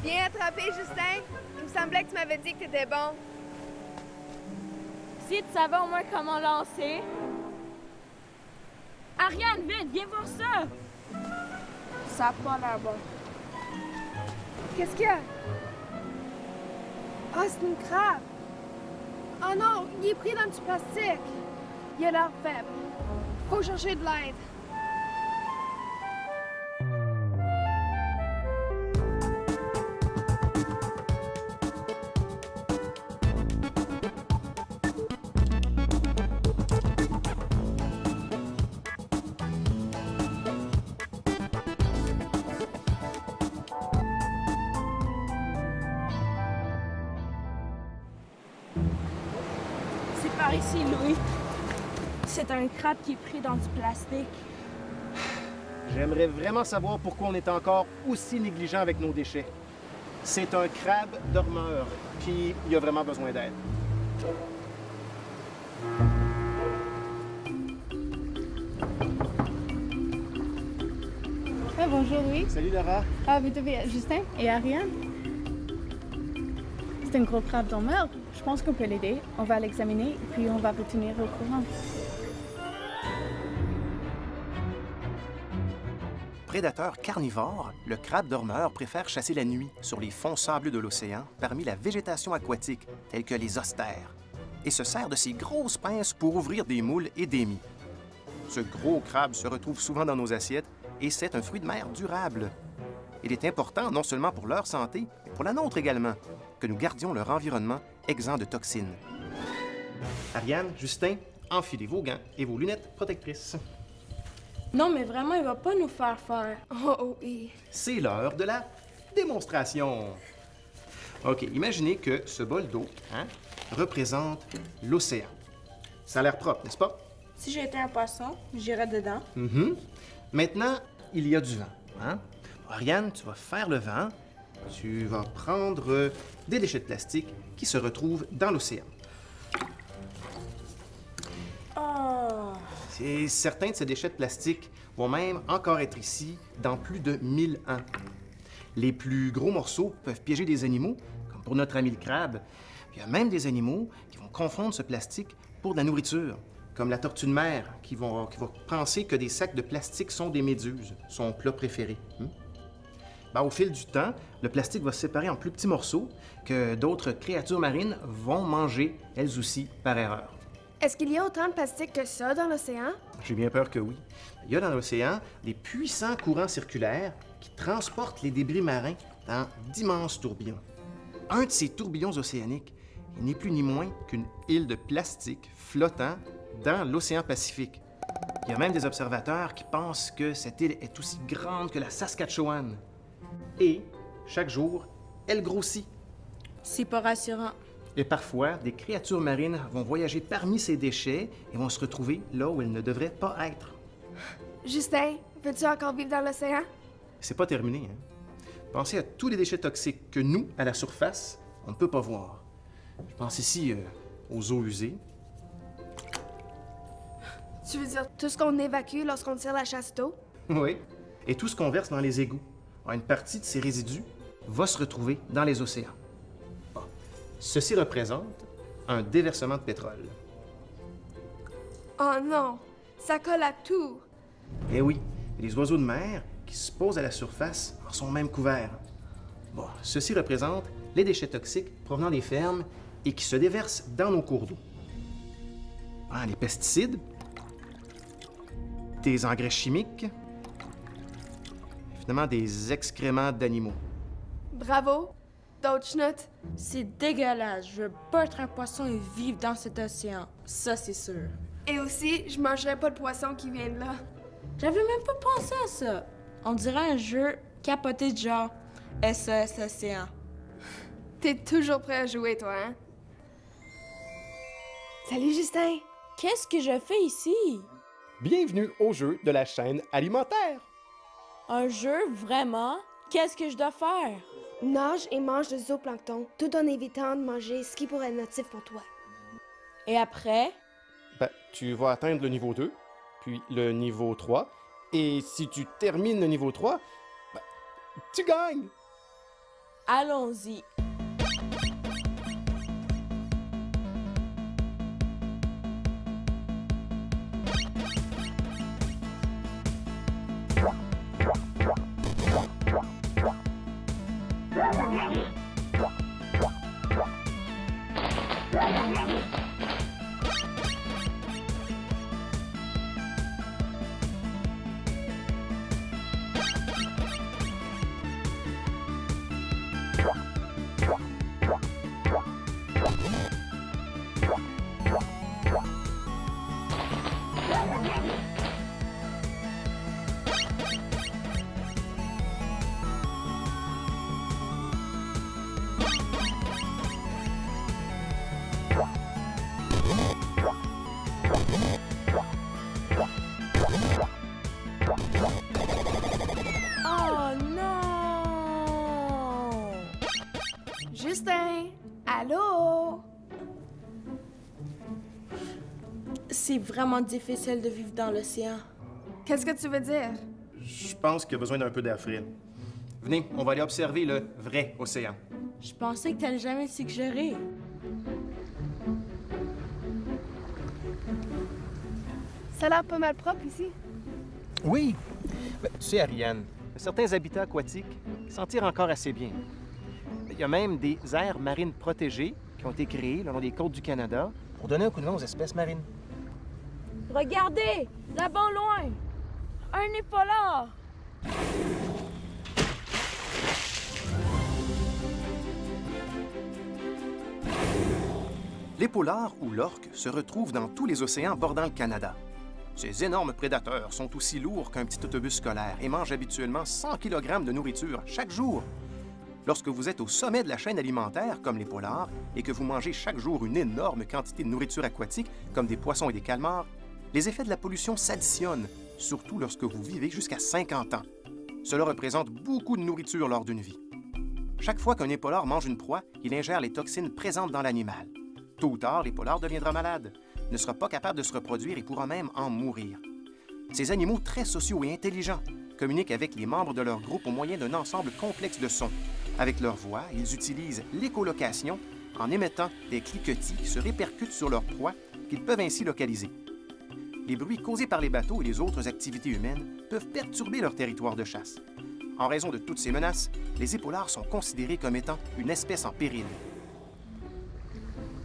Bien attrapé, Justin. Il me semblait que tu m'avais dit que t'étais bon. Si tu savais au moins comment lancer. Ariane, vite, viens voir ça! Ça a pas l'air bon. Qu'est-ce qu'il y a? Ah, c'est une crabe. Oh non, il est pris dans du plastique. Il a l'air faible. Faut chercher de l'aide. C'est par ici, Louis. C'est un crabe qui est pris dans du plastique. J'aimerais vraiment savoir pourquoi on est encore aussi négligent avec nos déchets. C'est un crabe dormeur, puis il a vraiment besoin d'aide. Ah, bonjour, Louis. Salut Laura. Ah, vous devez Justin et Ariane. C'est un gros crabe dormeur. Je pense qu'on peut l'aider. On va l'examiner, puis on va vous tenir au courant. Prédateur carnivore, le crabe dormeur préfère chasser la nuit sur les fonds sableux de l'océan parmi la végétation aquatique, telle que les ostères, et se sert de ses grosses pinces pour ouvrir des moules et des nids. Ce gros crabe se retrouve souvent dans nos assiettes et c'est un fruit de mer durable. Il est important non seulement pour leur santé, mais pour la nôtre également, que nous gardions leur environnement exempt de toxines. Ariane, Justin, enfilez vos gants et vos lunettes protectrices. Non, mais vraiment, il va pas nous faire faire. Oh oui. C'est l'heure de la démonstration. OK, imaginez que ce bol d'eau représente l'océan. Ça a l'air propre, n'est-ce pas? Si j'étais un poisson, j'irais dedans. Maintenant, il y a du vent. Ariane, tu vas faire le vent. Tu vas prendre des déchets de plastique qui se retrouvent dans l'océan. Oh! Et certains de ces déchets de plastique vont même encore être ici dans plus de 1000 ans. Les plus gros morceaux peuvent piéger des animaux, comme pour notre ami le crabe. Puis il y a même des animaux qui vont confondre ce plastique pour de la nourriture, comme la tortue de mer, qui va penser que des sacs de plastique sont des méduses, son plat préféré. Au fil du temps, le plastique va se séparer en plus petits morceaux que d'autres créatures marines vont manger, elles aussi, par erreur. Est-ce qu'il y a autant de plastique que ça dans l'océan? J'ai bien peur que oui. Il y a dans l'océan des puissants courants circulaires qui transportent les débris marins dans d'immenses tourbillons. Un de ces tourbillons océaniques n'est plus ni moins qu'une île de plastique flottant dans l'océan Pacifique. Il y a même des observateurs qui pensent que cette île est aussi grande que la Saskatchewan. Et, chaque jour, elle grossit. C'est pas rassurant. Et parfois, des créatures marines vont voyager parmi ces déchets et vont se retrouver là où elles ne devraient pas être. Justin, veux-tu encore vivre dans l'océan? C'est pas terminé, Pensez à tous les déchets toxiques que nous, à la surface, on ne peut pas voir. Je pense ici aux eaux usées. Tu veux dire tout ce qu'on évacue lorsqu'on tire la chasse d'eau? Oui. Et tout ce qu'on verse dans les égouts. Une partie de ces résidus va se retrouver dans les océans. Ceci représente un déversement de pétrole. Oh non, ça colle à tout. Eh oui, les oiseaux de mer qui se posent à la surface en sont même couverts. Ceci représente les déchets toxiques provenant des fermes et qui se déversent dans nos cours d'eau. Les pesticides, des engrais chimiques, finalement des excréments d'animaux. Bravo. D'autres schnottes? C'est dégueulasse. Je veux pas être un poisson et vivre dans cet océan. Ça, c'est sûr. Et aussi, je mangerai pas de poisson qui vient de là. J'avais même pas pensé à ça. On dirait un jeu capoté de genre SOS Océan. T'es toujours prêt à jouer, toi, hein? Salut, Justin! Qu'est-ce que je fais ici? Bienvenue au jeu de la chaîne alimentaire! Un jeu, vraiment? Qu'est-ce que je dois faire? Nage et mange de zooplancton, tout en évitant de manger ce qui pourrait être nocif pour toi. Et après? Tu vas atteindre le niveau 2, puis le niveau 3, et si tu termines le niveau 3, tu gagnes! Allons-y. Oh non! Justin! Allô? C'est vraiment difficile de vivre dans l'océan. Qu'est-ce que tu veux dire? Je pense qu'il a besoin d'un peu d'air frais. Venez, on va aller observer le vrai océan. Je pensais que t'allais jamais le suggérer. Ça a l'air pas mal propre ici. Oui. Ben, tu sais, Ariane, il y a certains habitats aquatiques qui s'en tirent encore assez bien. Il y a même des aires marines protégées qui ont été créées le long des côtes du Canada pour donner un coup de main aux espèces marines. Regardez, là-bas au loin, un épaulard. L'épaulard ou l'orque se retrouve dans tous les océans bordant le Canada. Ces énormes prédateurs sont aussi lourds qu'un petit autobus scolaire et mangent habituellement 100 kg de nourriture chaque jour. Lorsque vous êtes au sommet de la chaîne alimentaire, comme l'épaulard, et que vous mangez chaque jour une énorme quantité de nourriture aquatique, comme des poissons et des calmars, les effets de la pollution s'additionnent, surtout lorsque vous vivez jusqu'à 50 ans. Cela représente beaucoup de nourriture lors d'une vie. Chaque fois qu'un épaulard mange une proie, il ingère les toxines présentes dans l'animal. Tôt ou tard, l'épaulard deviendra malade, ne sera pas capable de se reproduire et pourra même en mourir. Ces animaux très sociaux et intelligents communiquent avec les membres de leur groupe au moyen d'un ensemble complexe de sons. Avec leur voix, ils utilisent l'écholocation en émettant des cliquetis qui se répercutent sur leur proie qu'ils peuvent ainsi localiser. Les bruits causés par les bateaux et les autres activités humaines peuvent perturber leur territoire de chasse. En raison de toutes ces menaces, les épaulards sont considérés comme étant une espèce en péril.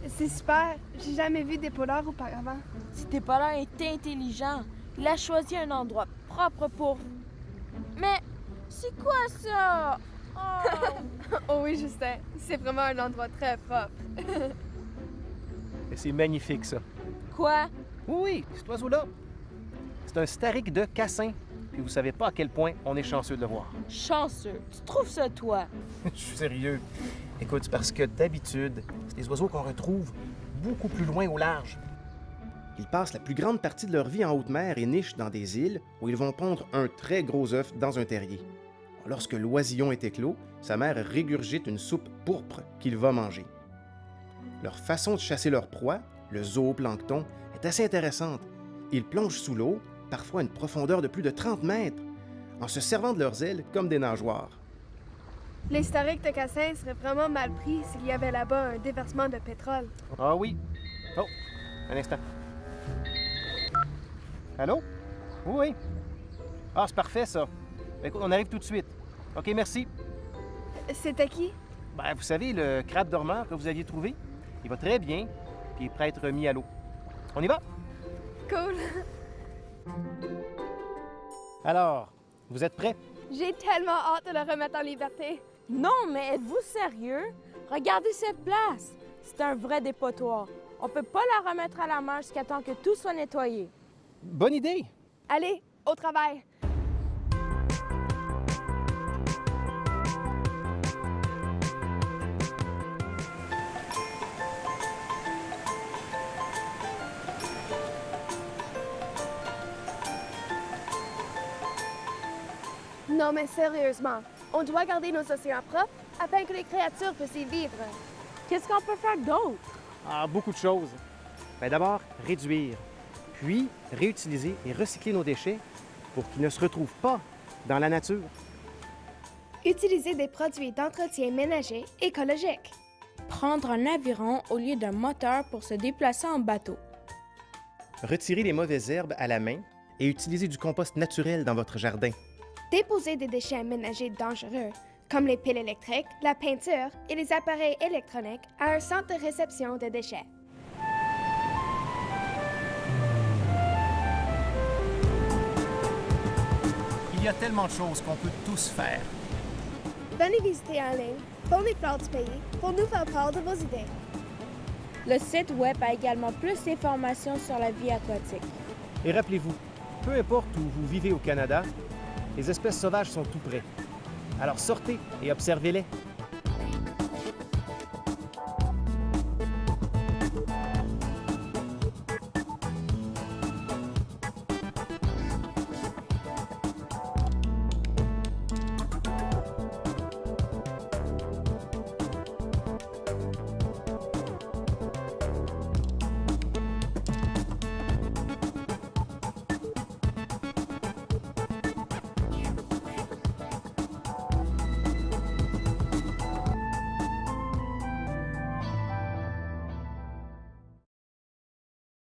C'est super. J'ai jamais vu d'épaulard auparavant. Cet épaulard est intelligent. Il a choisi un endroit propre pour... Mais c'est quoi ça? Oh! Oh oui, Justin. C'est vraiment un endroit très propre. Et c'est magnifique, ça. Quoi? Oui, cet oiseau-là. C'est un starik de Cassin. Et vous savez pas à quel point on est chanceux de le voir. Chanceux. Tu trouves ça, toi? Je suis sérieux. Écoute, c'est parce que d'habitude, c'est des oiseaux qu'on retrouve beaucoup plus loin au large. Ils passent la plus grande partie de leur vie en haute mer et nichent dans des îles où ils vont pondre un très gros œuf dans un terrier. Lorsque l'oisillon est éclos, sa mère régurgite une soupe pourpre qu'il va manger. Leur façon de chasser leur proie, le zooplancton, est assez intéressante. Ils plongent sous l'eau, parfois à une profondeur de plus de 30 mètres, en se servant de leurs ailes comme des nageoires. Les stariks de Cassin seraient vraiment mal pris s'il y avait là-bas un déversement de pétrole. Ah oui. Oh, un instant. Allô? Oui. Ah, c'est parfait, ça. Écoute, on arrive tout de suite. OK, merci. C'était qui? Ben, vous savez, le crabe dormeur que vous aviez trouvé, il va très bien, puis il est prêt à être mis à l'eau. On y va? Cool. Alors, vous êtes prêts? J'ai tellement hâte de le remettre en liberté. Non, mais êtes-vous sérieux? Regardez cette place. C'est un vrai dépotoir. On peut pas la remettre à la mer jusqu'à temps que tout soit nettoyé. Bonne idée! Allez, au travail. Non, mais sérieusement, on doit garder nos océans propres afin que les créatures puissent y vivre. Qu'est-ce qu'on peut faire d'autre? Ah, beaucoup de choses. Ben, d'abord, réduire, puis réutiliser et recycler nos déchets pour qu'ils ne se retrouvent pas dans la nature. Utiliser des produits d'entretien ménager écologiques. Prendre un aviron au lieu d'un moteur pour se déplacer en bateau. Retirez les mauvaises herbes à la main et utilisez du compost naturel dans votre jardin. Déposer des déchets ménagers dangereux, comme les piles électriques, la peinture et les appareils électroniques, à un centre de réception de déchets. Il y a tellement de choses qu'on peut tous faire. Venez visiter en ligne Faune et Flore du Pays pour nous faire part de vos idées. Le site web a également plus d'informations sur la vie aquatique. Et rappelez-vous, peu importe où vous vivez au Canada, les espèces sauvages sont tout près. Alors sortez et observez-les.